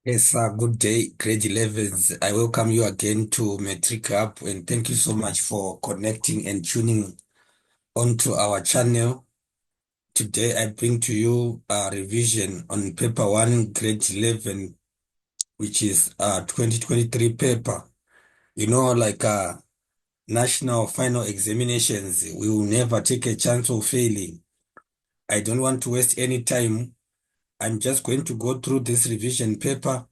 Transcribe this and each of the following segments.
Yes, good day, grade 11s. I welcome you again to Metric Up and thank you so much for connecting and tuning onto our channel. Today, I bring to you a revision on paper 1, grade 11, which is 2023 paper. Like national final examinations, we will never take a chance of failing. I don't want to waste any time. I'm just going to go through this revision paper.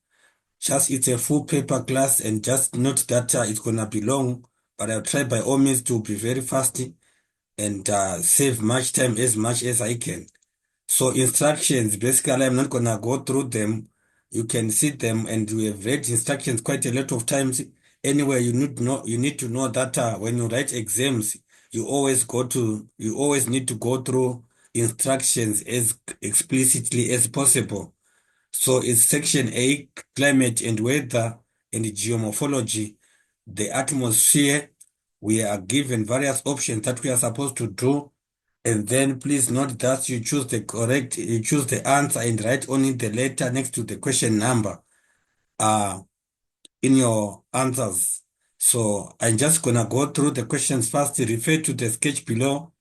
Just it's a full paper class and just note that it's gonna be long, but I'll try by all means to be very fast and save much time as much as I can. So instructions, basically I'm not gonna go through them. You can see them and we have read instructions quite a lot of times. Anyway, you need to know that when you write exams, you always need to go through instructions as explicitly as possible. So it's section A, climate and weather and geomorphology, the atmosphere. We are given various options that we are supposed to do. And then please note that you choose the answer and write only the letter next to the question number uh, in your answers. So I'm just gonna go through the questions first. Refer to the sketch below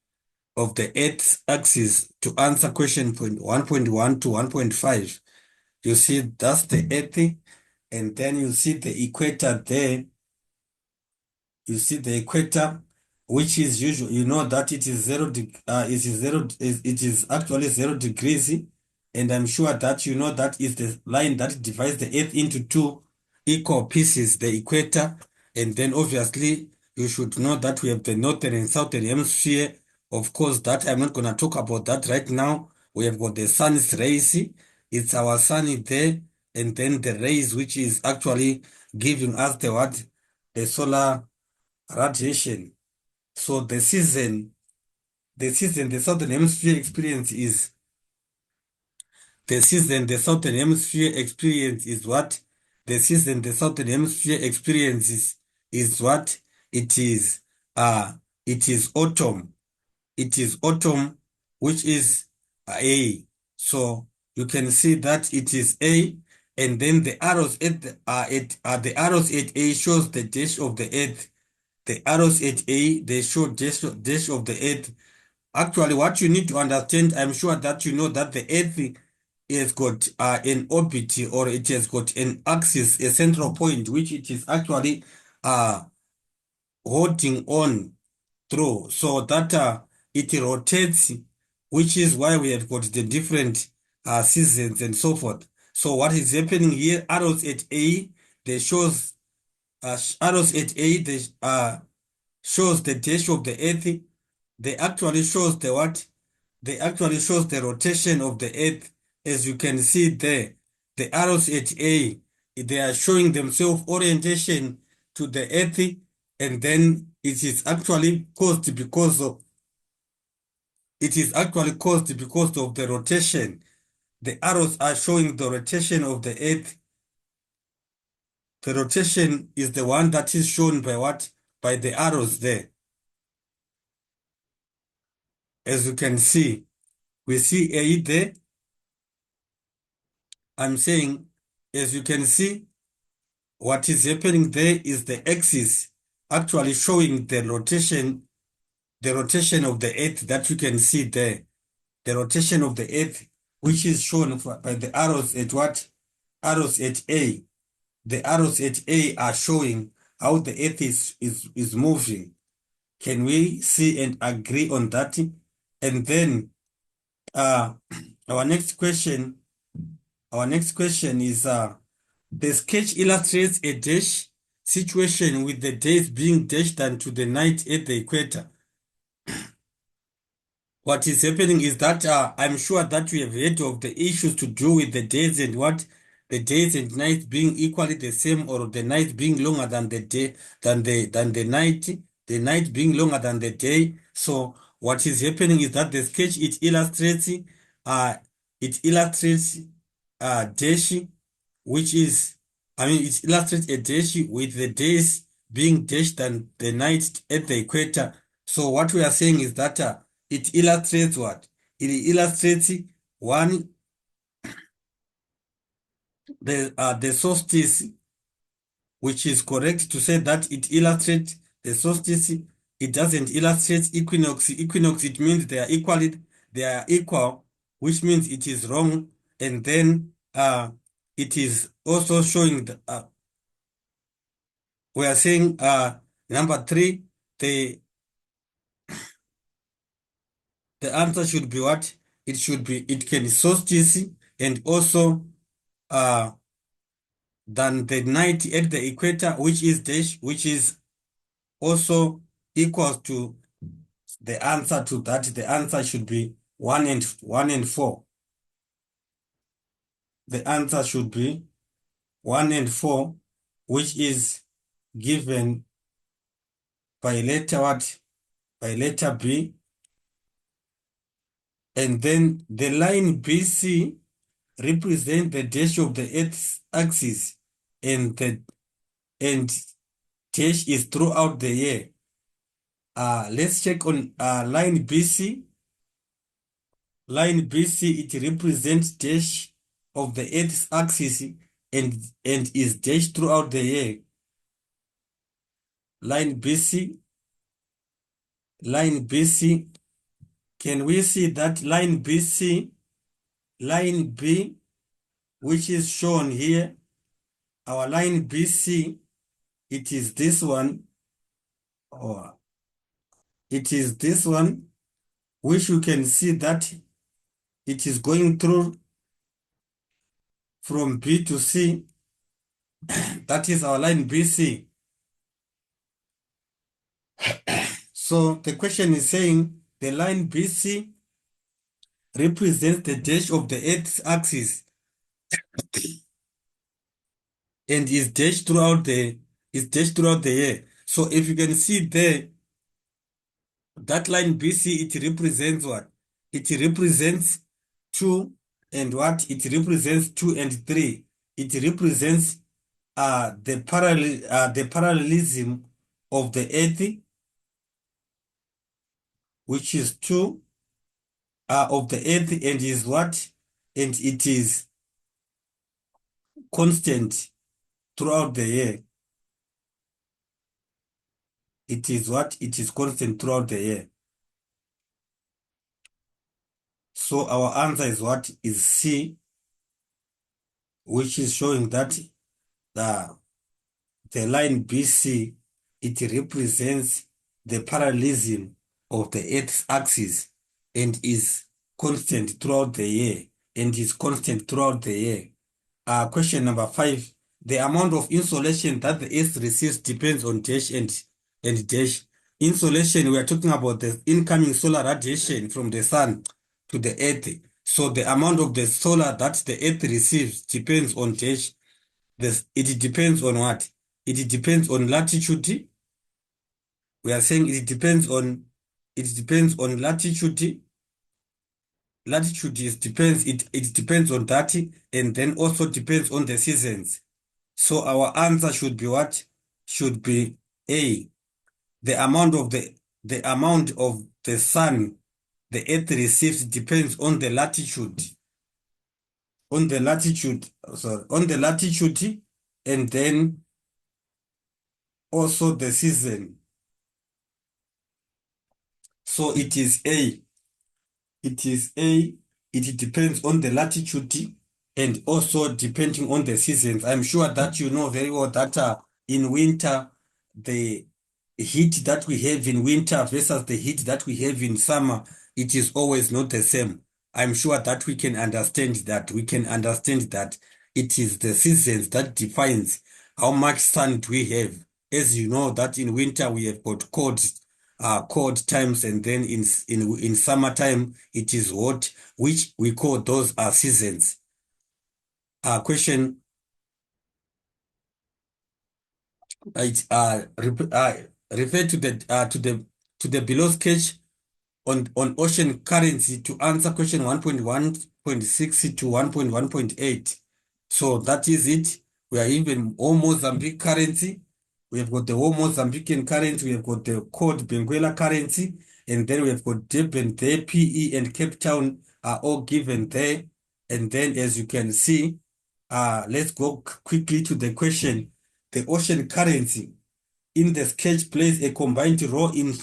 of the Earth axis to answer question point 1.1 to 1.5. You see, that's the Earth, and then you see the equator there. You see the equator, which is usual. You know that it is it is actually 0 degrees, and I'm sure that you know that is the line that divides the Earth into two equal pieces, the equator, and then obviously you should know that we have the northern and southern hemisphere. Of course, that I'm not gonna talk about that right now. We have got the sun's rays. It's our sun there, and then the rays, which is actually giving us the what? The solar radiation. So the southern hemisphere experience is the southern hemisphere experience is what? The southern hemisphere experiences is what? It is it is autumn. It is autumn, which is A. So you can see that it is A, and then the arrows the arrows at A shows the dash of the earth. The arrows at A, they show dash of the earth. Actually, what you need to understand, I'm sure that you know that the earth has got an orbit, or it has got an axis, a central point, which it is actually uh, holding on through, so that it rotates, which is why we have got the different seasons and so forth. So what is happening here? Arrows at A, they shows arrows at A, they shows the dash of the earth. They actually shows the what? They actually shows the rotation of the earth. As you can see there, the arrows at A, they are showing themselves orientation to the earth, and then it is actually caused because of the rotation. The arrows are showing the rotation of the earth. The rotation is the one that is shown by what? By the arrows there. As you can see, we see A there. I'm saying, as you can see, what is happening there is the axis actually showing the rotation of the earth that you can see there. The rotation of the earth, which is shown by the arrows at what? Arrows at A. The arrows at A are showing how the earth is moving. Can we see and agree on that? And then uh, our next question, is the sketch illustrates a dash situation with the days being dashed to the night at the equator. What is happening is that I'm sure that we have heard of the issues to do with the days and what the days and nights being equally the same, or the night being longer than the day than the night being longer than the day. So what is happening is that the sketch uh it illustrates dash, which is, it illustrates a dash with the days being dashed than the night at the equator. So what we are saying is that it illustrates what? It illustrates one the solstice, which is correct to say that it illustrates the solstice. It doesn't illustrate equinox. Equinox, it means they are equal, which means it is wrong. And then it is also showing we are saying number three, the the answer should be what? It should be, it can be solstice and also uh than the night at the equator, which is dash, which is also equals to the answer to that. The answer should be one and four. The answer should be 1 and 4, which is given by letter what? By letter B. And then the line BC represent the dash of the Earth's axis, and the and dash is throughout the year. Let's check on line BC. Line BC, it represents dash of the Earth's axis and is dashed throughout the year. Line BC, line BC. Can we see that line BC, line B, which is shown here? Our line BC, it is this one, or it is this one, which you can see that it is going through from B to C. That is our line BC. So the question is saying the line BC represents the dash of the Earth's axis and is dashed throughout the year. So if you can see there, that line BC, it represents what? It represents 2 and what? It represents 2 and 3. It represents the parallelism of the earth, which is 2 of the earth, and is what? And it is constant throughout the year. It is what? It is constant throughout the year. So our answer is what? Is C, which is showing that the line BC, it represents the parallelism of the Earth's axis and is constant throughout the year. And is constant throughout the year. Question number 5. The amount of insolation that the Earth receives depends on dash and dash. Insolation, we are talking about the incoming solar radiation from the sun to the Earth. So the amount of the solar that the Earth receives depends on dash. It depends on what? It depends on latitude. We are saying it depends on latitude. Latitude it depends on that, and then also depends on the seasons. So our answer should be what? Should be A. The amount of the sun the earth receives depends on the latitude. On the latitude, and then also the season. So it is A. It is A. It depends on the latitude and also depending on the seasons. I'm sure that you know very well that in winter, the heat that we have in winter versus the heat that we have in summer, it is always not the same. I'm sure that we can understand that. We can understand that it is the seasons that defines how much sun do we have. As you know that in winter we have got cold times, and then in summertime it is hot, which we call those are seasons. Question. Refer to the below sketch on ocean currency to answer question 1.1.6 to 1.1.8. So that is it. We are even whole Mozambique currency. We have got the whole Mozambican currency. We have got the code Benguela currency. And then we have got Durban there. PE and Cape Town are all given there. And then as you can see, Let's go quickly to the question. The ocean currency in the sketch plays a combined role in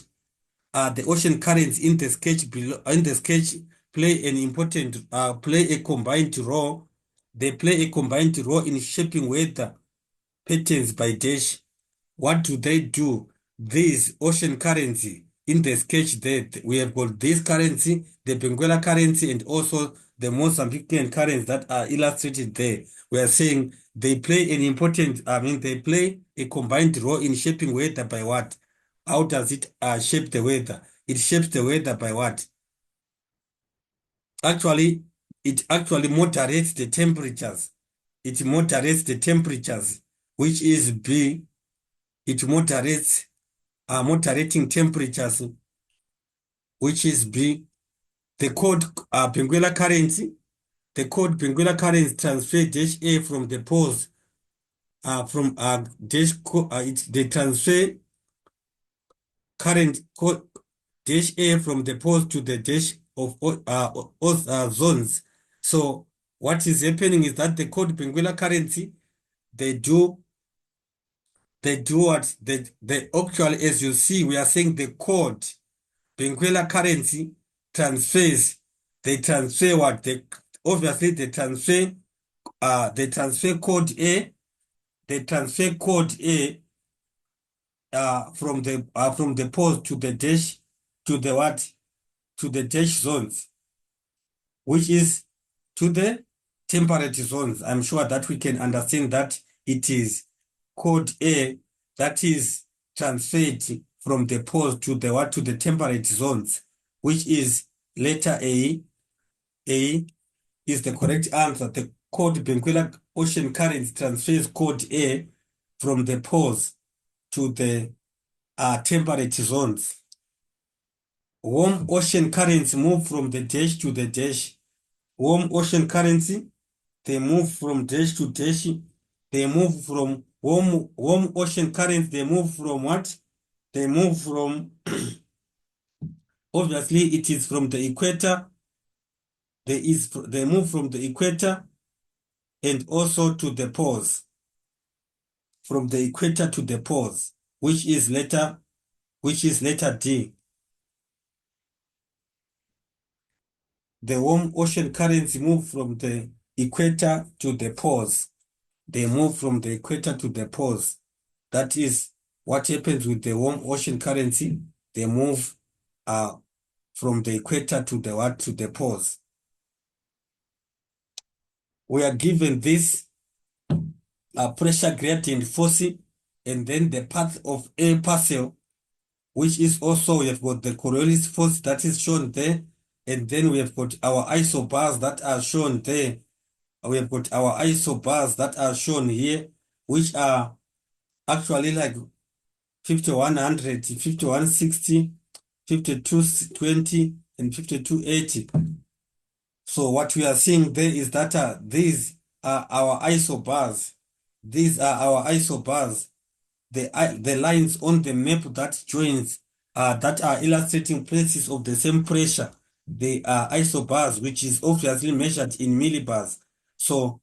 the ocean currents in the sketch below. In the sketch, play a combined role. They play a combined role in shaping weather patterns by dash. What do they do? These ocean currency in the sketch there, we have got this currency, the Benguela currency, and also the Mozambican currencies that are illustrated there. We are saying they play an important, they play a combined role in shaping weather by what? How does it shape the weather? It shapes the weather by what? Actually, it actually moderates the temperatures. It moderates the temperatures, which is B. It moderates moderating temperatures, which is B. The code Benguela currency. The code Benguela currency transfer dash A from the poles from dash they transfer current code dash A from the poles to the dash of zones. So what is happening is that the code Benguela currency they do what they actually, as you see, we are saying the code Benguela currency transfers. They transfer what? Obviously they transfer code A. They transfer code A from the post to the dash to the what? To the dash zones, which is to the temperate zones. I'm sure that we can understand that it is code A that is transferred from the poles to the what? To the temperate zones, which is letter A. A is the correct answer. The code Benguela ocean currents transfers code A from the poles to the temperate zones. Warm ocean currents move from the dash to the dash. Warm ocean currents, they move from dash to dash. They move from warm ocean currents, they move from what? They move from, obviously, it is from the equator. They move from the equator and also to the poles. From the equator to the poles, which is letter D. The warm ocean currents move from the equator to the poles. They move from the equator to the poles. That is what happens with the warm ocean currency. They move from the equator to the what? To the poles. We are given this pressure gradient force and then the path of a parcel, which is also, we have got the Coriolis force that is shown there, and then we have got our isobars that are shown there. We have got our isobars that are shown here, which are actually like 5100, 5160, 5220, and 5280. So what we are seeing there is that these are our isobars. These are our isobars. The lines on the map that joins that are illustrating places of the same pressure. They are isobars, which is obviously measured in millibars. So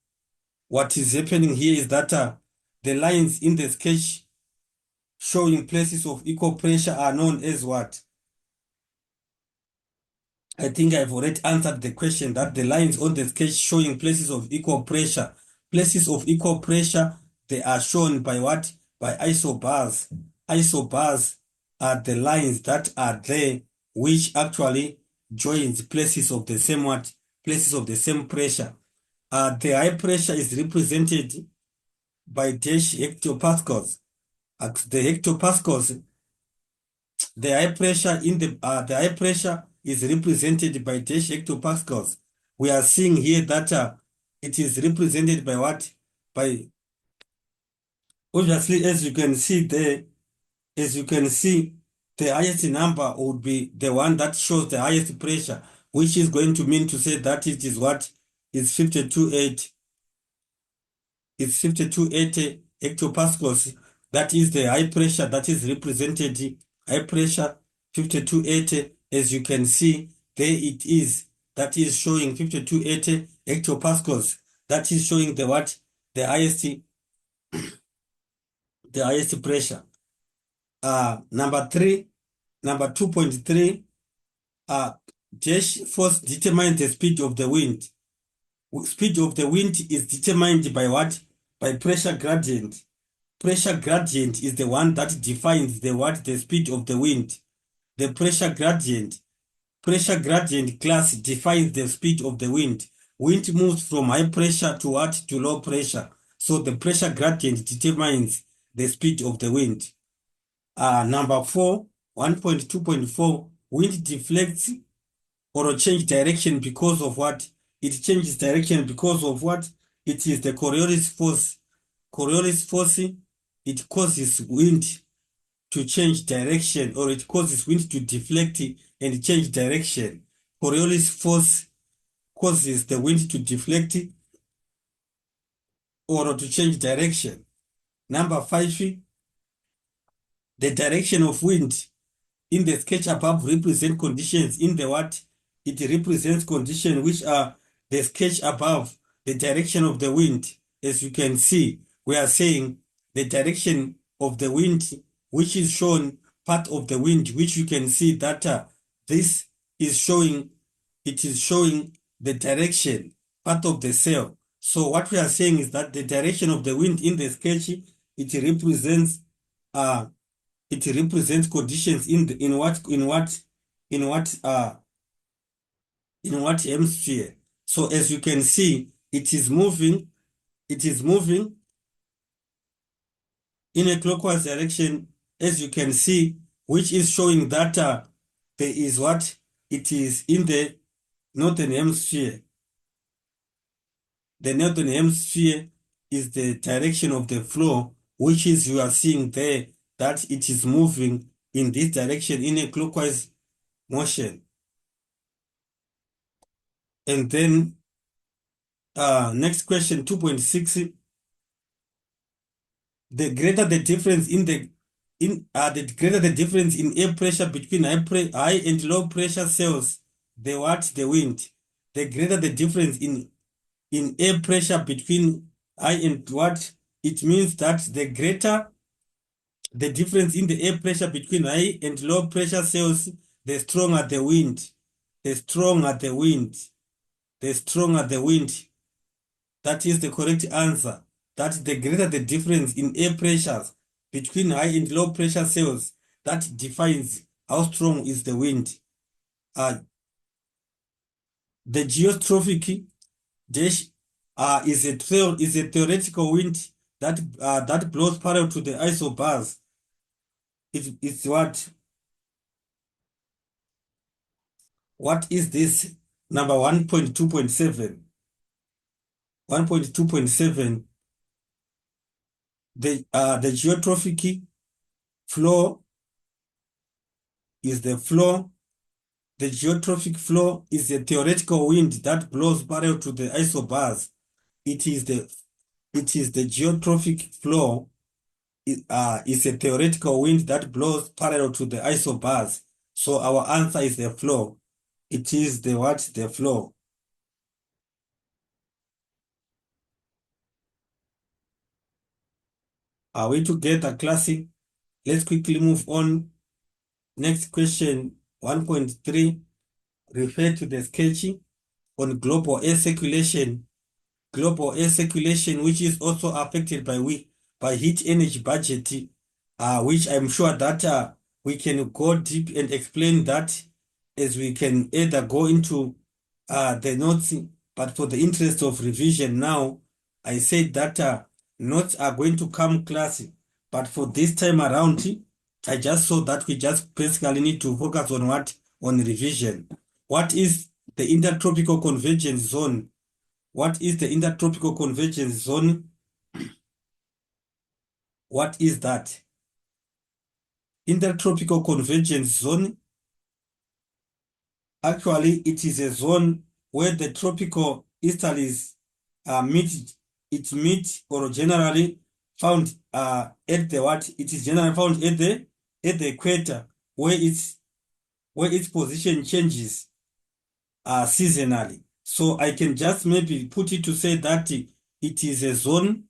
what is happening here is that the lines in the sketch showing places of equal pressure are known as what? I think I've already answered the question that the lines on the sketch showing places of equal pressure. Places of equal pressure, they are shown by what? By isobars. Isobars are the lines that are there, which actually joins places of the same what? Places of the same pressure. The high pressure is represented by dash hectopascals. The hectopascals, the high pressure the high pressure is represented by dash hectopascals. We are seeing here that it is represented by what? By, obviously, as you can see there, as you can see, the highest number would be the one that shows the highest pressure, which is going to mean to say that it is what is 52.8. It's 5280 hectopascals. That is the high pressure that is represented. High pressure 5280. As you can see, there it is. That is showing 5280 hectopascals. that is showing the what? The highest pressure. Number 3, number 2.3, dash force determines the speed of the wind. Speed of the wind is determined by what? By pressure gradient. Pressure gradient is the one that defines the what? The speed of the wind. The pressure gradient class defines the speed of the wind. Wind moves from high pressure to what? To low pressure. So the pressure gradient determines the speed of the wind. Number 4, 1.2.4, wind deflects or change direction because of what? It changes direction because of what? It is the Coriolis force. Coriolis force, it causes wind to change direction, or it causes wind to deflect and change direction. Coriolis force causes the wind to deflect or to change direction. Number 5, the direction of wind in the sketch above represent conditions in the what? It represents conditions which are the sketch above, the direction of the wind. As you can see, we are saying the direction of the wind, which is shown part of the wind, which you can see that this is showing, it is showing the direction, part of the cell. So what we are saying is that the direction of the wind in the sketch, it represents conditions in what hemisphere. So as you can see, it is moving in a clockwise direction, as you can see, which is showing that there is what? It is in the northern hemisphere. The northern hemisphere is the direction of the flow, which is you are seeing there that it is moving in this direction in a clockwise motion. And then next question, 2.6, the greater the difference in air pressure between high and low pressure cells, the what? The wind. The greater the difference in air pressure between high and what? It means that the greater the difference in the air pressure between high and low pressure cells, the stronger the wind. The stronger the wind. The stronger the wind. That is the correct answer. That the greater the difference in air pressures between high and low pressure cells, that defines how strong is the wind. The geostrophic dash is a theoretical wind that blows parallel to the isobars. It's what? What is this? Number 1.2.7. 1.2.7. The geostrophic flow is the flow. The geostrophic flow is a theoretical wind that blows parallel to the isobars. It is the geostrophic flow is a theoretical wind that blows parallel to the isobars. So our answer is the flow. It is the what? The flow. Are we together, classic? Let's quickly move on. Next question, 1.3. Refer to the sketch on global air circulation. Global air circulation, which is also affected by heat energy budget, which I'm sure that we can go deep and explain that, as we can either go into the notes, but for the interest of revision now, I said that notes are going to come classic, but for this time around, I just saw that we just basically need to focus on what? On revision. What is the intertropical convergence zone? What is the intertropical convergence zone? What is that? Intertropical convergence zone, actually it is a zone where the tropical easterlies meet or generally found at the what? It is generally found at the equator, where its position changes seasonally. So I can just maybe put it to say that it is a zone.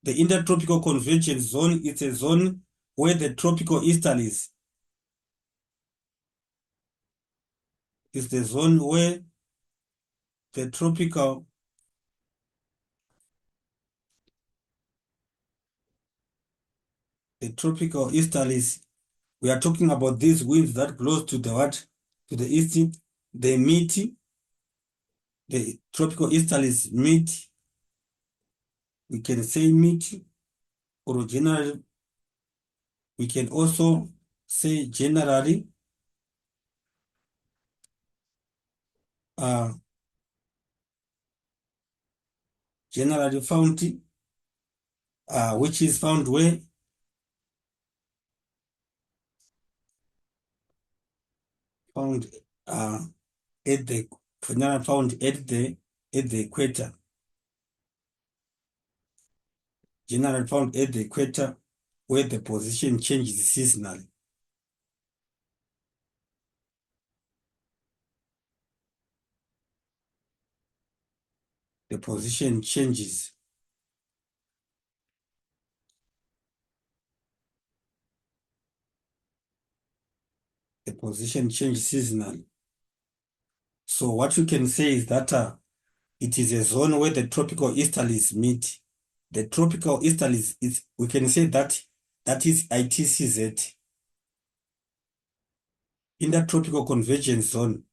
The intertropical convergence zone is a zone where the tropical easterlies is the zone where the tropical easterlies, we are talking about these winds that blows to the what? To the east. They meet, the tropical easterlies meet, we can say meet, or generally, we can also say uh, generally found, which is found where? Found uh, at the, generally found at the equator. Generally found at the equator where the position changes seasonally. The position changes. The position changes seasonally. So what you can say is that it is a zone where the tropical easterlies meet. The tropical easterlies is, we can say that that is ITCZ, intertropical convergence zone.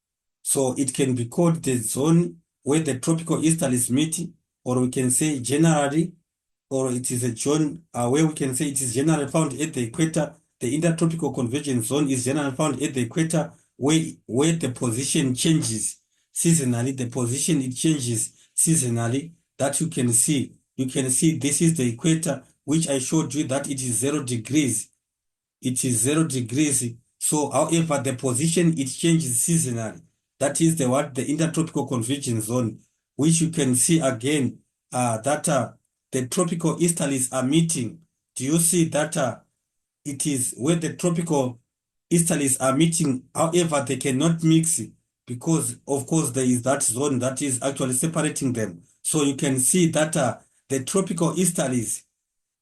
So it can be called the zone where the tropical easterlies meet, or we can say generally, or it is a zone where we can say it is generally found at the equator. The intertropical convergence zone is generally found at the equator where the position changes seasonally. The position it changes seasonally, that you can see. You can see this is the equator, which I showed you that it is 0 degrees. It is 0 degrees. So, however, the position it changes seasonally. That is the what the intertropical convergence zone, which you can see again that the tropical easterlies are meeting. Do you see that it is where the tropical easterlies are meeting? However, they cannot mix because, of course, there is that zone that is actually separating them. So you can see that the tropical easterlies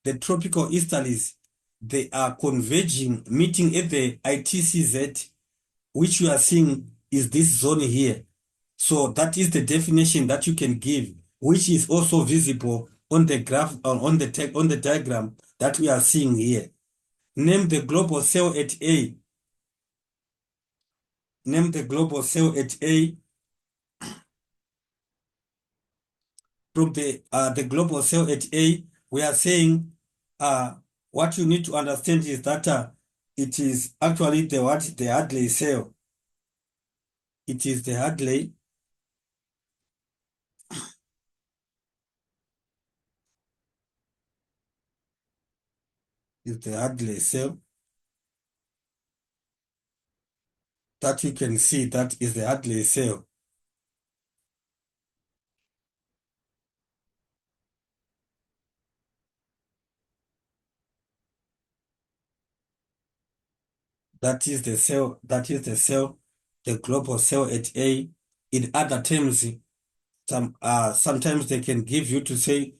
the tropical easterlies, they are converging, meeting at the ITCZ, which you are seeing is this zone here. So that is the definition that you can give, which is also visible on the graph, on the diagram that we are seeing here. Name the global cell at A. Name the global cell at A. From the global cell at A, we are saying what you need to understand is that it is actually the Hadley cell. It is the Hadley. Is the Hadley cell that you can see. That is the Hadley cell. That is the cell. That is the cell. The global cell at A. In other terms, sometimes they can give you to say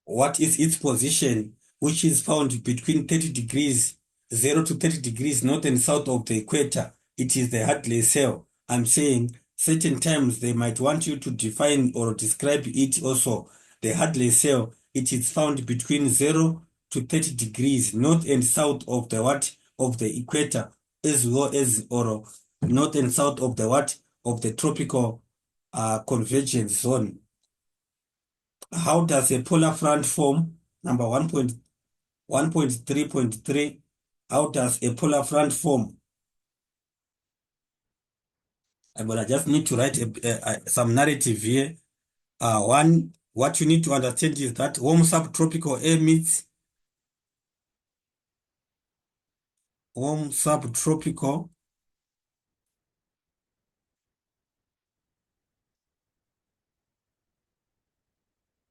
what is its position, which is found between 30 degrees, 0 to 30 degrees north and south of the equator. It is the Hadley cell. I'm saying certain times they might want you to define or describe it also. The Hadley cell, it is found between 0 to 30 degrees north and south of the what? Of the equator, as well as or north and south of the what? Of the tropical convergence zone. How does a polar front form? Number 1.1.3.3. How does a polar front form? I just need to write some narrative here. One, what you need to understand is that warm subtropical air meets warm subtropical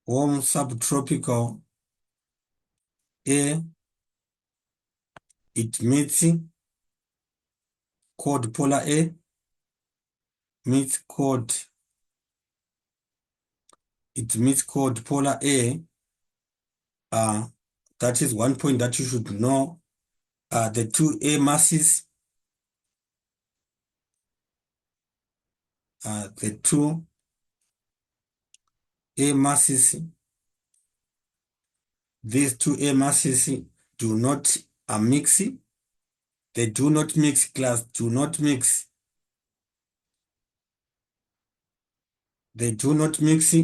warm subtropical air. It meets cold polar air. meets code. It meets code polar A. That is one point that you should know. The two A masses, the two A masses, these two A masses do not mix. They do not mix, class, do not mix. They do not mix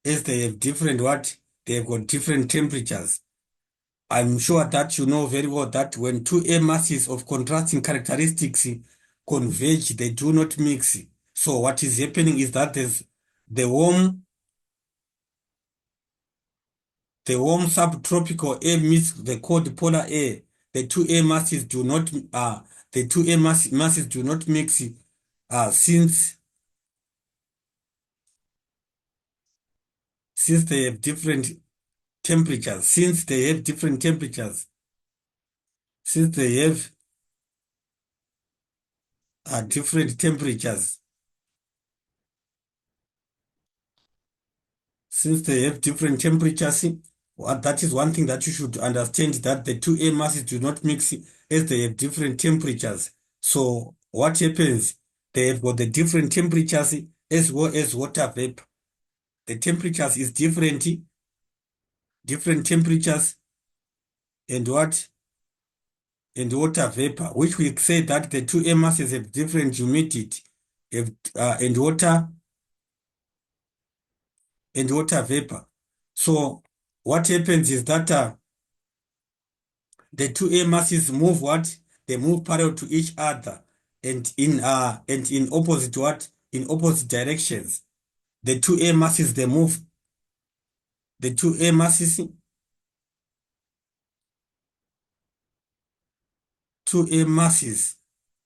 as they have different what? They have got different temperatures. I'm sure that you know very well that when two air masses of contrasting characteristics converge, they do not mix. So what is happening is that there's the warm subtropical air meets the cold polar air. The two air masses do not masses do not mix since they have different temperatures. Since they have different temperatures. Since they have different temperatures, that is one thing that you should understand, that the two air masses do not mix as they have different temperatures. So what happens? They have got the different temperatures as well as water vapor. The temperatures is different temperatures and what? And water vapor, which we say that the two air masses have different humidity and water vapor. So what happens is that the two air masses move what? They move parallel to each other and in opposite what? In opposite directions. The two air masses they move. The two air masses,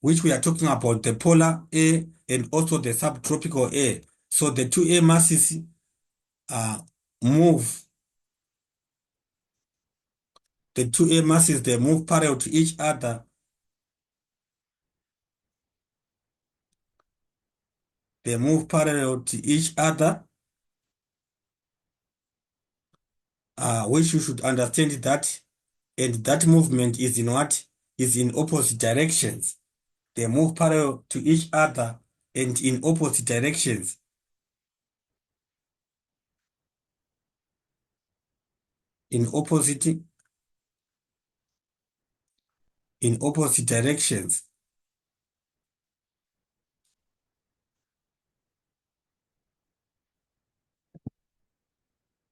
which we are talking about, the polar air and also the subtropical air. So the two air masses move. The two air masses they move parallel to each other. They move parallel to each other, which you should understand that, and that movement is in what? Is in opposite directions. They move parallel to each other and in opposite directions. In opposite directions.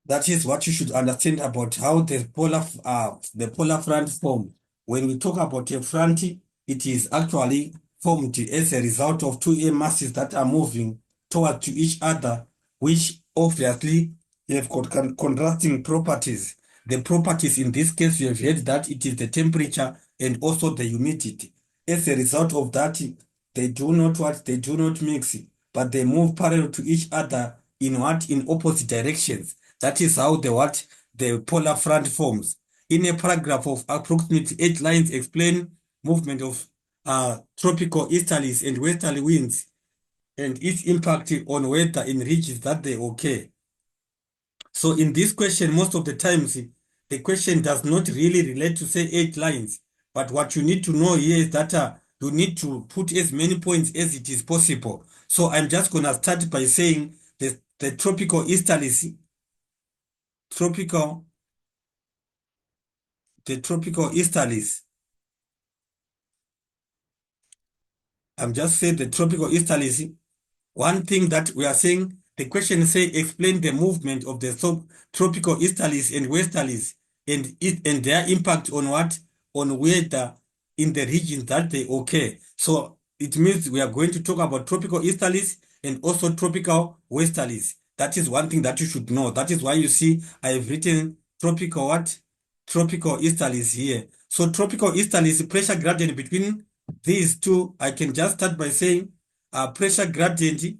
That is what you should understand about how the polar front form. When we talk about a front, it is actually formed as a result of two air masses that are moving toward to each other, which obviously have got contrasting properties. The properties in this case, we have heard that it is the temperature and also the humidity. As a result of that, they do not what? They do not mix, but they move parallel to each other in what? In opposite directions. That is how the polar front forms. In a paragraph of approximately 8 lines, explain movement of tropical easterlies and westerly winds and its impact on weather in regions that they occur. So in this question, most of the times, the question does not really relate to say 8 lines. But what you need to know here is that you need to put as many points as it is possible. So I'm just going to start by saying the tropical easterlies, tropical, the tropical easterlies. I'm just saying the tropical easterlies. One thing that we are saying, the question say explain the movement of the tropical easterlies and westerlies and their impact on what? On weather in the regions that they occur. So it means we are going to talk about tropical easterlies and also tropical westerlies. That is one thing that you should know. That is why you see I have written tropical what? Tropical easterlies here. So tropical easterlies, pressure gradient between these two, I can just start by saying pressure gradient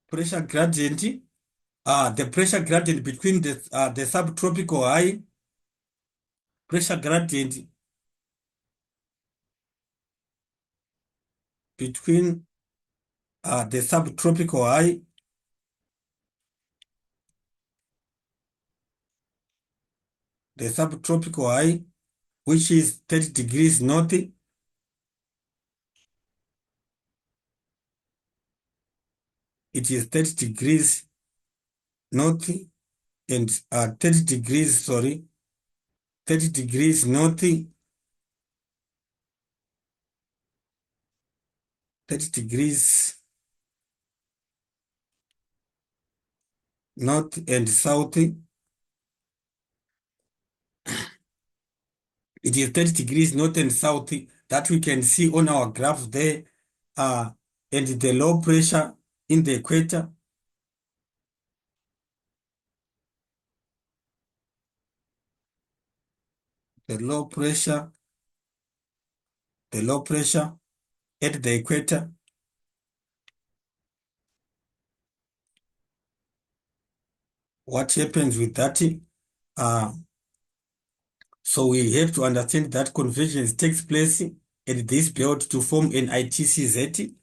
pressure gradient the pressure gradient between the subtropical high pressure gradient between the subtropical high which is 30 degrees north, it is 30 degrees north and 30 degrees, sorry, 30 degrees north, 30 degrees north and south. It is 30 degrees north and south that we can see on our graph there, and the low pressure in the equator. The low pressure at the equator. What happens with that? Uh, so we have to understand that convergence takes place at this belt to form an ITCZ.